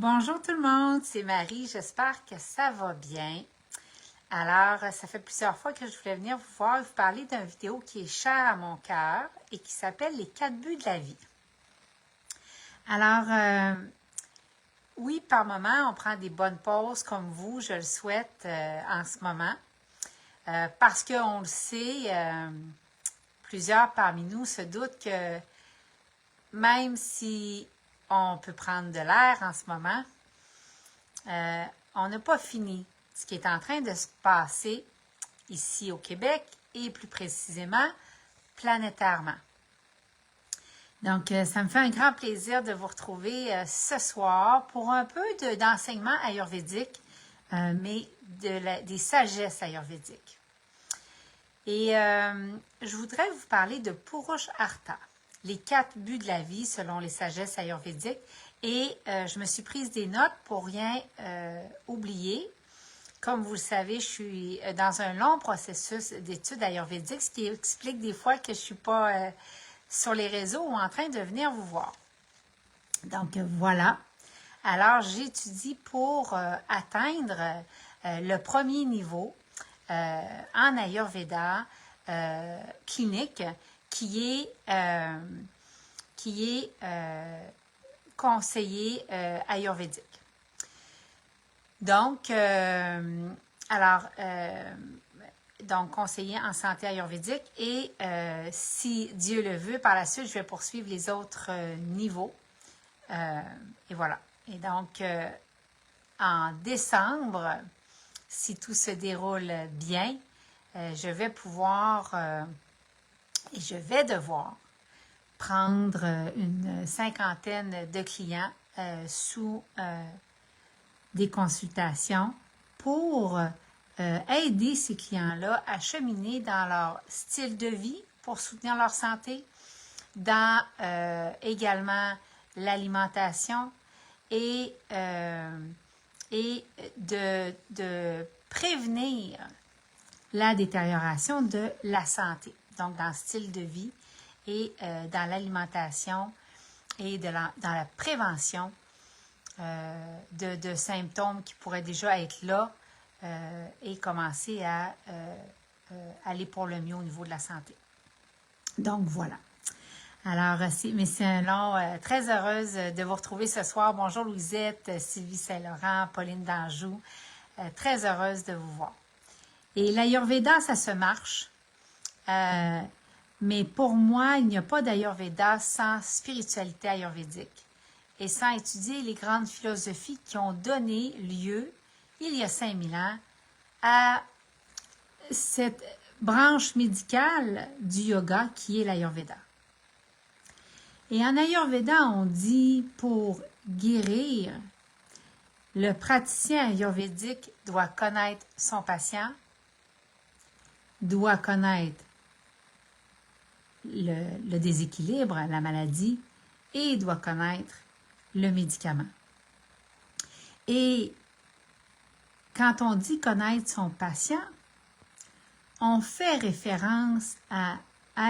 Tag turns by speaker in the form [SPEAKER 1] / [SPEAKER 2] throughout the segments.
[SPEAKER 1] Bonjour tout le monde, c'est Marie, j'espère que ça va bien. Alors, ça fait plusieurs fois que je voulais venir vous voir et vous parler d'une vidéo qui est chère à mon cœur et qui s'appelle Les 4 buts de la vie. Alors, oui, par moment, on prend des bonnes pauses comme vous, je le souhaite en ce moment, parce qu'on le sait, plusieurs parmi nous se doutent que même si on peut prendre de l'air en ce moment, on n'a pas fini ce qui est en train de se passer ici au Québec et plus précisément planétairement. Donc, ça me fait un grand plaisir de vous retrouver ce soir pour un peu d'enseignement ayurvédique, mais des sagesses ayurvédiques. Et je voudrais vous parler de Purushartha, les 4 buts de la vie selon les sagesses ayurvédiques. Et je me suis prise des notes pour rien oublier. Comme vous le savez, je suis dans un long processus d'études ayurvédiques, ce qui explique des fois que je ne suis pas sur les réseaux ou en train de venir vous voir. Donc, voilà. Alors, j'étudie pour atteindre le premier niveau en Ayurveda clinique qui est conseiller ayurvédique. Donc, donc conseiller en santé ayurvédique et si Dieu le veut, par la suite, je vais poursuivre les autres niveaux. Et voilà. Et donc, en décembre, si tout se déroule bien, je vais pouvoir et je vais devoir prendre une cinquantaine de clients sous des consultations pour aider ces clients-là à cheminer dans leur style de vie pour soutenir leur santé, dans également l'alimentation et de prévenir la détérioration de la santé. Donc, dans le style de vie et dans l'alimentation et dans la prévention de symptômes qui pourraient déjà être là et commencer à aller pour le mieux au niveau de la santé. Donc, voilà. Alors, c'est un long, très heureuse de vous retrouver ce soir. Bonjour Louisette, Sylvie Saint-Laurent, Pauline d'Anjou. Très heureuse de vous voir. Et l'Ayurveda, ça se marche. Mais pour moi, il n'y a pas d'Ayurveda sans spiritualité ayurvédique et sans étudier les grandes philosophies qui ont donné lieu, il y a 5000 ans, à cette branche médicale du yoga qui est l'Ayurveda. Et en Ayurveda, on dit pour guérir, le praticien ayurvédique doit connaître son patient, doit connaître le déséquilibre, la maladie, et doit connaître le médicament. Et quand on dit connaître son patient, on fait référence à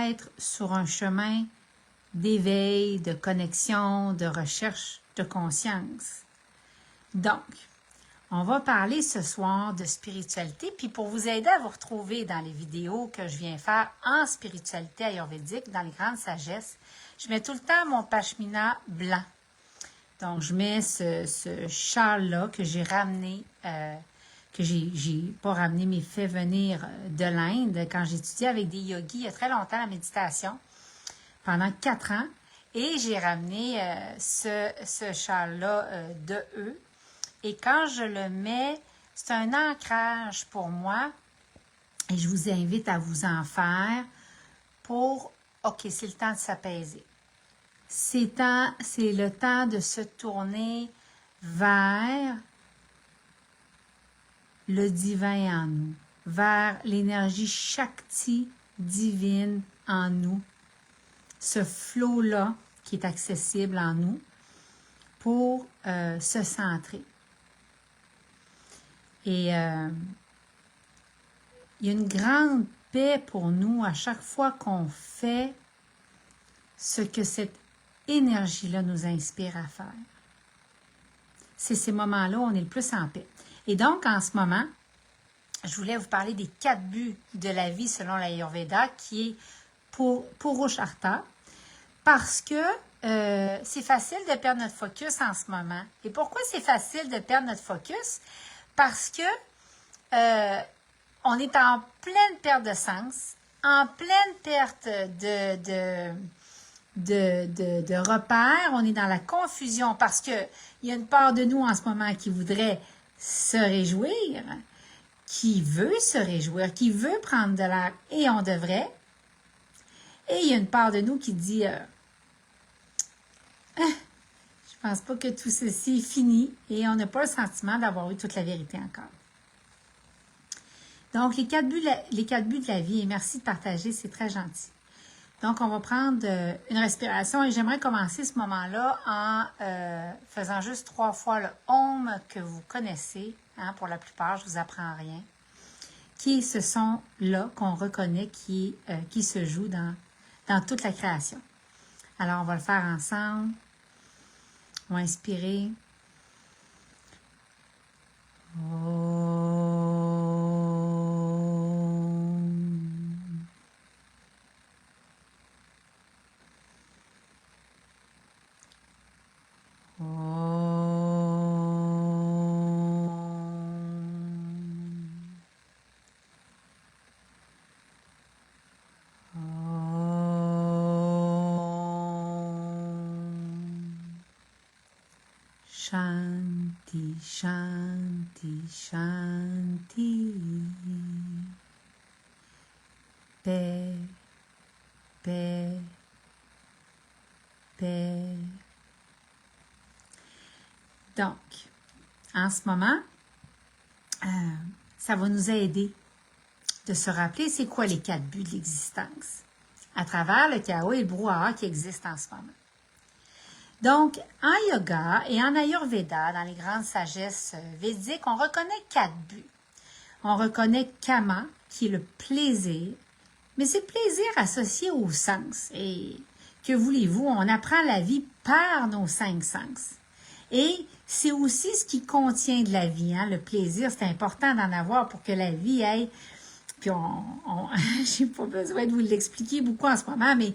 [SPEAKER 1] être sur un chemin d'éveil, de connexion, de recherche de conscience. Donc, on va parler ce soir de spiritualité, puis pour vous aider à vous retrouver dans les vidéos que je viens faire en spiritualité ayurvédique, dans les grandes sagesses, je mets tout le temps mon pashmina blanc. Donc, je mets ce châle-là que j'ai ramené, que j'ai pas ramené, mais fait venir de l'Inde quand j'étudiais avec des yogis il y a très longtemps la méditation, pendant 4 ans, et j'ai ramené ce châle-là de eux. Et quand je le mets, c'est un ancrage pour moi et je vous invite à vous en faire pour, OK, c'est le temps de s'apaiser. C'est le temps de se tourner vers le divin en nous, vers l'énergie Shakti divine en nous, ce flot-là qui est accessible en nous pour se centrer. Et il y a une grande paix pour nous à chaque fois qu'on fait ce que cette énergie-là nous inspire à faire. c'est ces moments-là où on est le plus en paix. Et donc, en ce moment, je voulais vous parler des 4 buts de la vie selon l'Ayurveda, qui est pour Purushartha, parce que c'est facile de perdre notre focus en ce moment. Et pourquoi c'est facile de perdre notre focus? Parce que on est en pleine perte de sens, en pleine perte de repères, on est dans la confusion parce qu'il y a une part de nous en ce moment qui voudrait se réjouir, qui veut se réjouir, qui veut prendre de l'air et on devrait. Et il y a une part de nous qui dit je pense pas que tout ceci est fini et on n'a pas le sentiment d'avoir eu toute la vérité encore. Donc, les 4 buts de la vie, et merci de partager, c'est très gentil. Donc, on va prendre une respiration et j'aimerais commencer ce moment-là en faisant juste 3 fois le Om que vous connaissez. Hein, pour la plupart, je ne vous apprends rien. Qui est ce son-là qu'on reconnaît qui se joue dans toute la création. Alors, on va le faire ensemble. On va inspirer. Shanti, Shanti, Shanti. Paix, paix, paix. Donc, en ce moment, ça va nous aider de se rappeler c'est quoi les 4 buts de l'existence à travers le chaos et le brouhaha qui existent en ce moment. Donc, en yoga et en Ayurveda, dans les grandes sagesses védiques, on reconnaît 4 buts. On reconnaît Kama, qui est le plaisir, mais c'est le plaisir associé au sens. Et que voulez-vous, on apprend la vie par nos 5 sens. Et c'est aussi ce qui contient de la vie. Hein? Le plaisir, c'est important d'en avoir pour que la vie aille. Puis, j'ai pas besoin de vous l'expliquer beaucoup en ce moment, mais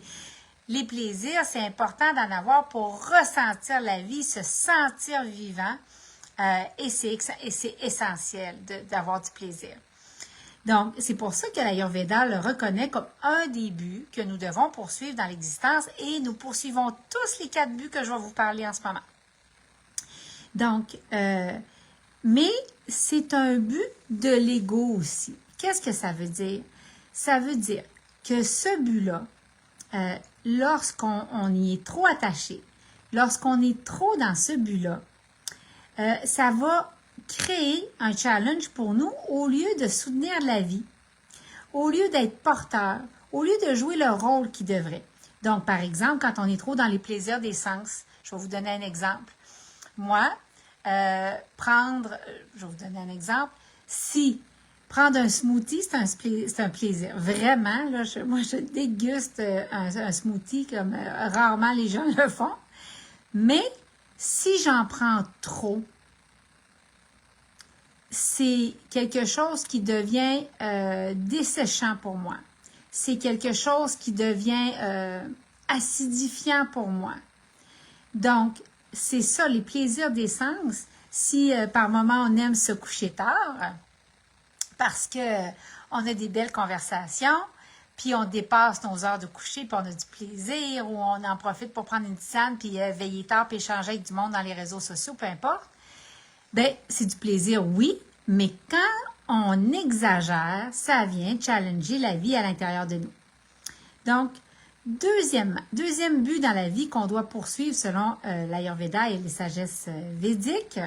[SPEAKER 1] les plaisirs, c'est important d'en avoir pour ressentir la vie, se sentir vivant. Et c'est essentiel d'avoir du plaisir. Donc, c'est pour ça que l'Ayurveda le reconnaît comme un des buts que nous devons poursuivre dans l'existence et nous poursuivons tous les 4 buts que je vais vous parler en ce moment. Donc, mais c'est un but de l'ego aussi. Qu'est-ce que ça veut dire? Ça veut dire que ce but-là, lorsqu'on y est trop attaché, lorsqu'on est trop dans ce but-là, ça va créer un challenge pour nous au lieu de soutenir la vie, au lieu d'être porteur, au lieu de jouer le rôle qu'il devrait. Donc, par exemple, quand on est trop dans les plaisirs des sens, je vais vous donner un exemple. Moi, je vais vous donner un exemple, si prendre un smoothie, c'est un plaisir. Vraiment, là, moi, je déguste un smoothie comme rarement les gens le font. Mais si j'en prends trop, c'est quelque chose qui devient desséchant pour moi. C'est quelque chose qui devient acidifiant pour moi. Donc, c'est ça, les plaisirs des sens. Si par moment on aime se coucher tard, parce que on a des belles conversations, puis on dépasse nos heures de coucher, puis on a du plaisir, ou on en profite pour prendre une tisane, puis veiller tard, puis échanger avec du monde dans les réseaux sociaux, peu importe. Bien, c'est du plaisir, oui, mais quand on exagère, ça vient challenger la vie à l'intérieur de nous. Donc, deuxième but dans la vie qu'on doit poursuivre selon l'Ayurveda et les sagesses védiques,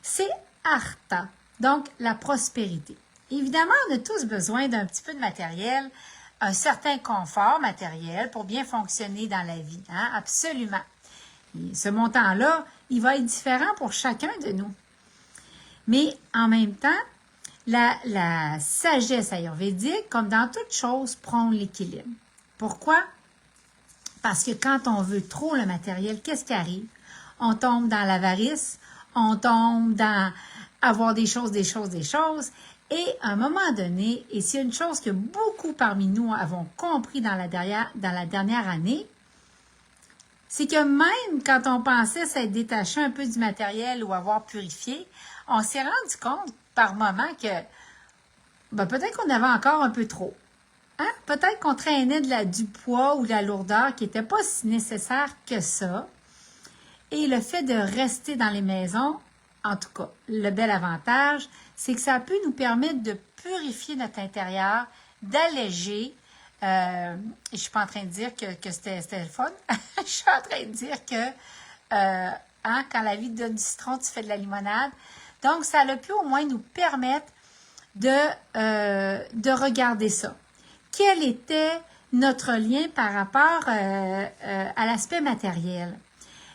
[SPEAKER 1] c'est Artha, donc la prospérité. Évidemment, on a tous besoin d'un petit peu de matériel, un certain confort matériel pour bien fonctionner dans la vie, hein? Absolument. Et ce montant-là, il va être différent pour chacun de nous. Mais en même temps, la sagesse ayurvédique, comme dans toute chose, prône l'équilibre. Pourquoi? Parce que quand on veut trop le matériel, qu'est-ce qui arrive? On tombe dans l'avarice, on tombe dans avoir des choses. Et à un moment donné, et c'est une chose que beaucoup parmi nous avons compris dans la dernière année, c'est que même quand on pensait s'être détaché un peu du matériel ou avoir purifié, on s'est rendu compte par moment que peut-être qu'on avait encore un peu trop. Hein? Peut-être qu'on traînait du poids ou de la lourdeur qui n'était pas si nécessaire que ça. Et le fait de rester dans les maisons, en tout cas, le bel avantage, c'est que ça peut nous permettre de purifier notre intérieur, d'alléger. Je ne suis pas en train de dire que c'était le fun. Je suis en train de dire que quand la vie te donne du citron, tu fais de la limonade. Donc, ça a pu au moins nous permettre de regarder ça. Quel était notre lien par rapport à l'aspect matériel?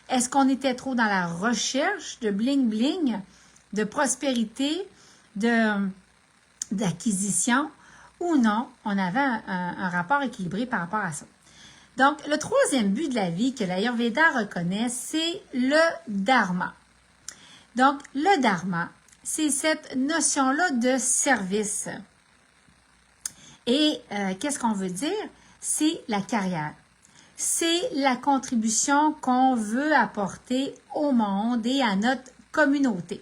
[SPEAKER 1] Est-ce qu'on était trop dans la recherche de bling-bling, de prospérité, d'acquisition, ou non, on avait un rapport équilibré par rapport à ça. Donc, le troisième but de la vie que l'Ayurveda reconnaît, c'est le dharma. Donc, le dharma, c'est cette notion-là de service. Et qu'est-ce qu'on veut dire? C'est la carrière. C'est la contribution qu'on veut apporter au monde et à notre communauté.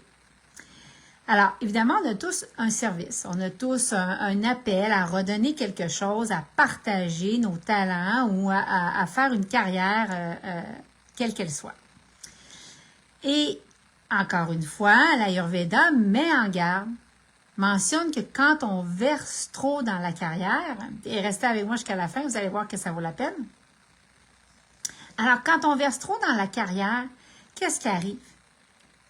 [SPEAKER 1] Alors, évidemment, on a tous un service. On a tous un appel à redonner quelque chose, à partager nos talents ou à faire une carrière, quelle qu'elle soit. Et, encore une fois, l'Ayurveda met en garde, mentionne que quand on verse trop dans la carrière, et restez avec moi jusqu'à la fin, vous allez voir que ça vaut la peine. Alors, quand on verse trop dans la carrière, qu'est-ce qui arrive?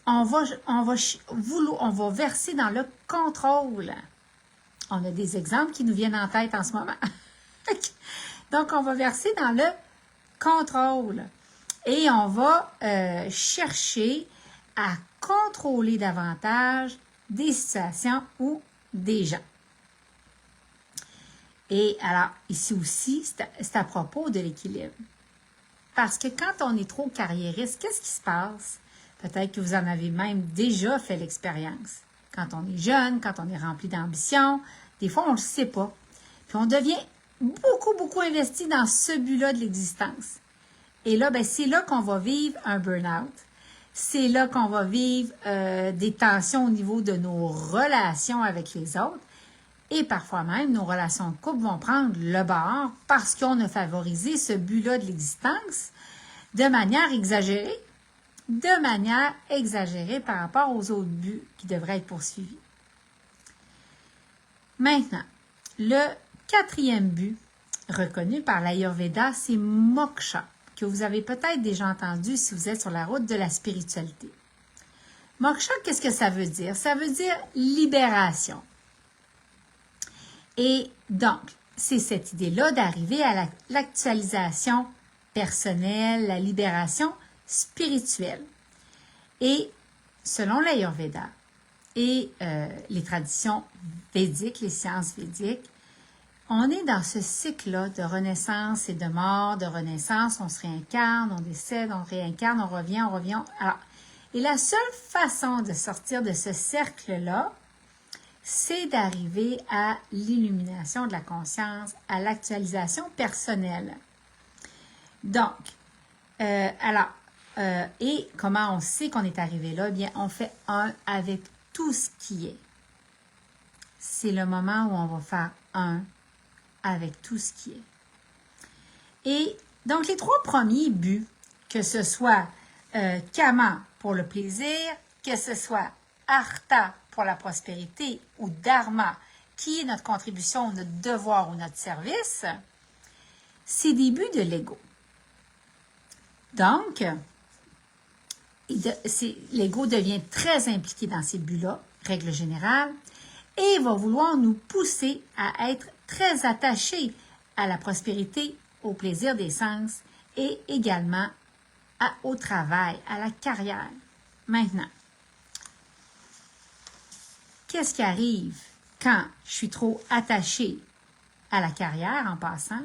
[SPEAKER 1] On va verser dans le contrôle. On a des exemples qui nous viennent en tête en ce moment. Donc, on va verser dans le contrôle. Et on va chercher à contrôler davantage des situations ou des gens. Et alors, ici aussi, c'est à propos de l'équilibre. Parce que quand on est trop carriériste, qu'est-ce qui se passe? Peut-être que vous en avez même déjà fait l'expérience. Quand on est jeune, quand on est rempli d'ambition, des fois, on ne le sait pas. Puis on devient beaucoup investi dans ce but-là de l'existence. Et là, c'est là qu'on va vivre un burn-out. C'est là qu'on va vivre des tensions au niveau de nos relations avec les autres. Et parfois même, nos relations de couple vont prendre le bord parce qu'on a favorisé ce but-là de l'existence de manière exagérée par rapport aux autres buts qui devraient être poursuivis. Maintenant, le quatrième but reconnu par l'Ayurveda, c'est moksha, que vous avez peut-être déjà entendu si vous êtes sur la route de la spiritualité. Moksha, qu'est-ce que ça veut dire? Ça veut dire libération. Et donc, c'est cette idée-là d'arriver à l'actualisation personnelle, la libération spirituelle. Et selon l'Ayurveda et les traditions védiques, les sciences védiques, on est dans ce cycle-là de renaissance et de mort, de renaissance, on se réincarne, on décède, on réincarne, on revient. Alors, et la seule façon de sortir de ce cercle-là, c'est d'arriver à l'illumination de la conscience, à l'actualisation personnelle. Donc, et comment on sait qu'on est arrivé là? Bien, on fait un avec tout ce qui est. C'est le moment où on va faire un avec tout ce qui est. Et donc, les trois premiers buts, que ce soit Kama pour le plaisir, que ce soit Artha pour la prospérité ou Dharma, qui est notre contribution, notre devoir ou notre service, c'est des buts de l'ego. Donc, l'ego devient très impliqué dans ces buts-là, règle générale, et va vouloir nous pousser à être très attachés à la prospérité, au plaisir des sens et également au travail, à la carrière. Maintenant, qu'est-ce qui arrive quand je suis trop attachée à la carrière en passant?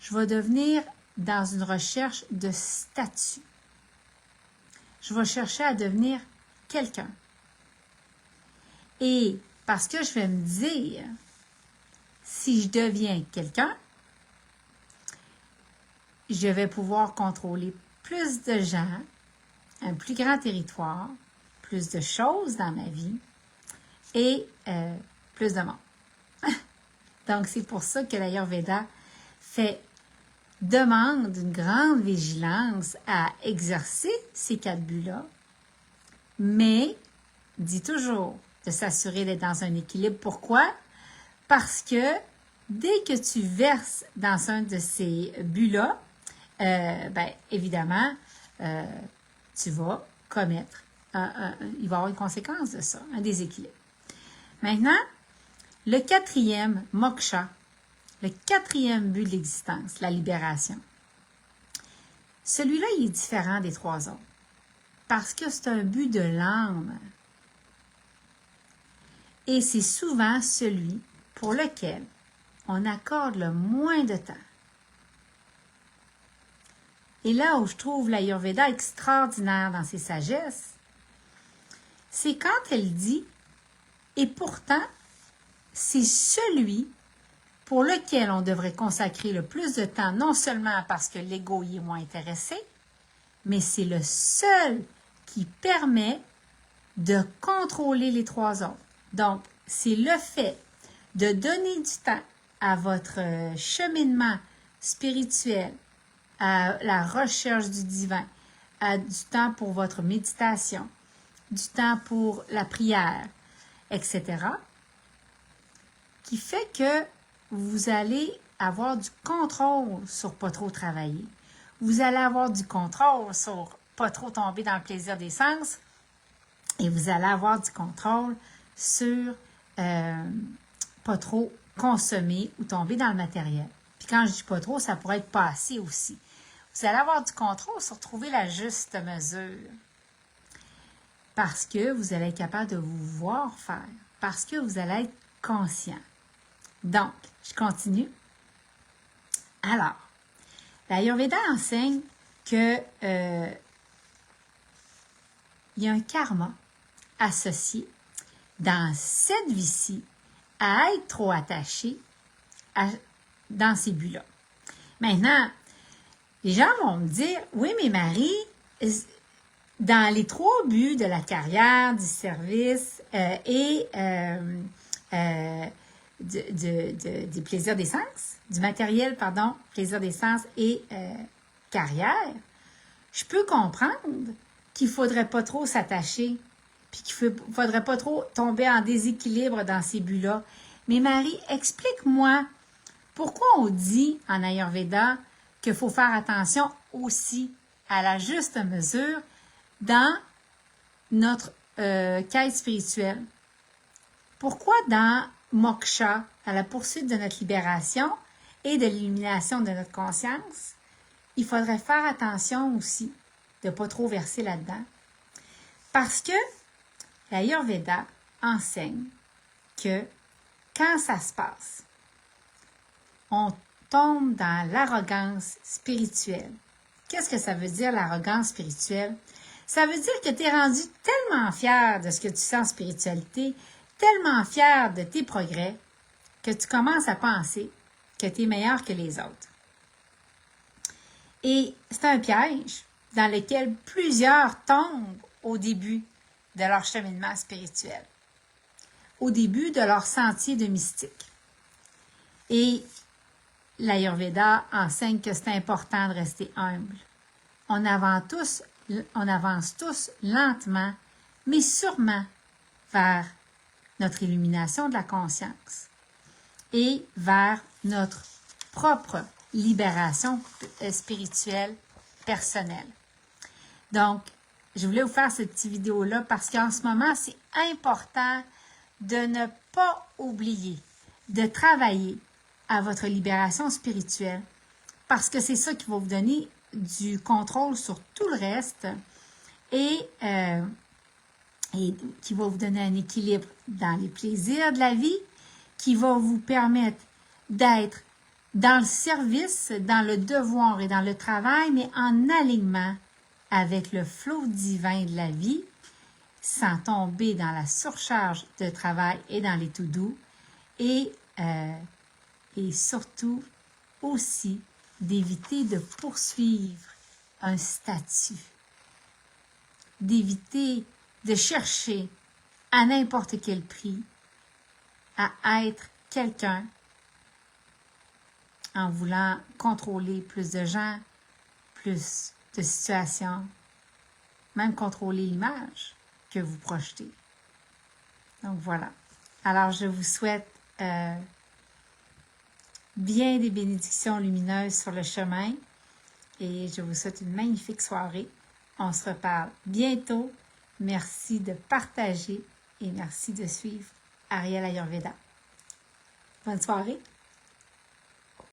[SPEAKER 1] Je vais devenir dans une recherche de statut. Je vais chercher à devenir quelqu'un. Et parce que je vais me dire, si je deviens quelqu'un, je vais pouvoir contrôler plus de gens, un plus grand territoire, plus de choses dans ma vie et plus de monde. Donc, c'est pour ça que l'Ayurveda demande une grande vigilance à exercer ces 4 buts-là, mais dit toujours de s'assurer d'être dans un équilibre. Pourquoi? Parce que dès que tu verses dans un de ces buts-là, évidemment, tu vas commettre, il va y avoir une conséquence de ça, un déséquilibre. Maintenant, le 4e, moksha, le 4e but de l'existence, la libération. Celui-là, il est différent des 3 autres parce que c'est un but de l'âme. Et c'est souvent celui pour lequel on accorde le moins de temps. Et là où je trouve l'Ayurveda extraordinaire dans ses sagesses, c'est quand elle dit « Et pourtant, c'est celui pour lequel on devrait consacrer le plus de temps, non seulement parce que l'ego y est moins intéressé, mais c'est le seul qui permet de contrôler les 3 autres. » Donc, c'est le fait de donner du temps à votre cheminement spirituel, à la recherche du divin, à du temps pour votre méditation, du temps pour la prière, etc., qui fait que vous allez avoir du contrôle sur pas trop travailler. Vous allez avoir du contrôle sur pas trop tomber dans le plaisir des sens et vous allez avoir du contrôle sur pas trop consommer ou tomber dans le matériel. Puis quand je dis pas trop, ça pourrait être pas assez aussi. Vous allez avoir du contrôle sur trouver la juste mesure. Parce que vous allez être capable de vous voir faire. Parce que vous allez être conscient. Donc, je continue. Alors, l'Ayurveda enseigne que il y a un karma associé dans cette vie-ci à être trop attaché dans ces buts-là. Maintenant, les gens vont me dire, oui, mais Marie, dans les 3 buts de la carrière, du service et des plaisirs des sens, du matériel, pardon, plaisir des sens et carrière, je peux comprendre qu'il ne faudrait pas trop s'attacher, puis qu'il ne faudrait pas trop tomber en déséquilibre dans ces buts-là. Mais Marie, explique-moi pourquoi on dit en Ayurveda qu'il faut faire attention aussi à la juste mesure dans notre quête spirituelle. Pourquoi dans moksha, à la poursuite de notre libération et de l'illumination de notre conscience, il faudrait faire attention aussi de ne pas trop verser là-dedans. Parce que l'Ayurveda enseigne que quand ça se passe, on tombe dans l'arrogance spirituelle. Qu'est-ce que ça veut dire, l'arrogance spirituelle? Ça veut dire que tu es rendu tellement fier de ce que tu sens en spiritualité, tellement fier de tes progrès, que tu commences à penser que tu es meilleur que les autres. Et c'est un piège dans lequel plusieurs tombent au début de leur cheminement spirituel, au début de leur sentier de mystique. Et l'Ayurveda enseigne que c'est important de rester humble. On avance tous lentement, mais sûrement vers notre illumination de la conscience et vers notre propre libération spirituelle personnelle. Donc, je voulais vous faire cette petite vidéo-là parce qu'en ce moment, c'est important de ne pas oublier de travailler à votre libération spirituelle parce que c'est ça qui va vous donner du contrôle sur tout le reste et qui va vous donner un équilibre dans les plaisirs de la vie, qui va vous permettre d'être dans le service, dans le devoir et dans le travail, mais en alignement avec le flot divin de la vie, sans tomber dans la surcharge de travail et dans les to-do et surtout aussi d'éviter de poursuivre un statut, d'éviter de chercher à n'importe quel prix à être quelqu'un en voulant contrôler plus de gens, plus de situations, même contrôler l'image que vous projetez. Donc voilà. Alors je vous souhaite bien des bénédictions lumineuses sur le chemin et je vous souhaite une magnifique soirée. On se reparle bientôt. Merci de partager et merci de suivre Ariel Ayurveda. Bonne soirée.